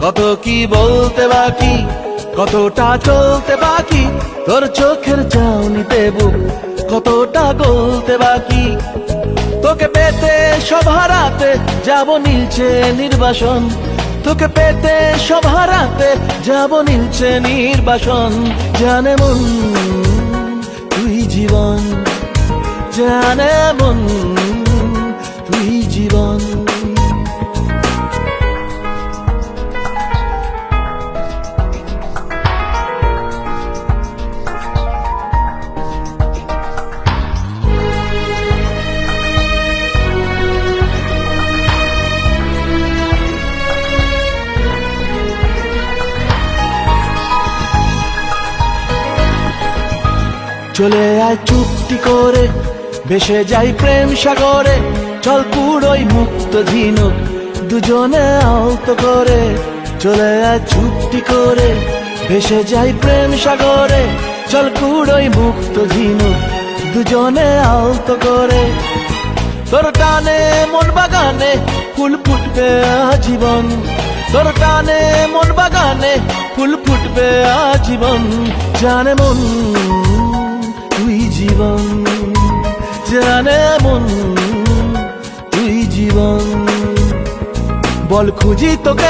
কত কি বলতে বাকি, কতটা চলতে বাকি, তোর চোখের চাউনিতে বুক কতটা গলতে বাকি। তোকে পেতে সব হারাতে যাব নীলছে নির্বাসন, তোকে পেতে সব হারাতে যাব নীলছে নির্বাসন। জানে মন তুই জীবন, জানে মন তুই জীবন। চলে আয় চুক্তি করে, ভেসে যাই প্রেম সাগরে, চল পুরোই মুক্ত ঝিনুক দুজনে আলতো করে। চলে আয় চুক্তি করে, ভেসে যাই প্রেম সাগরে, চল পুরোই মুক্ত ঝিনুক দুজনে আলতো করে। তোর টানে মন বাগানে ফুল ফুটবে আজীবন, তোর টানে মন বাগানে ফুল ফুটবে আজীবন। জানে মন তুই জীবন, জানে মন তুই জীবন। বল খুঁজি তোকে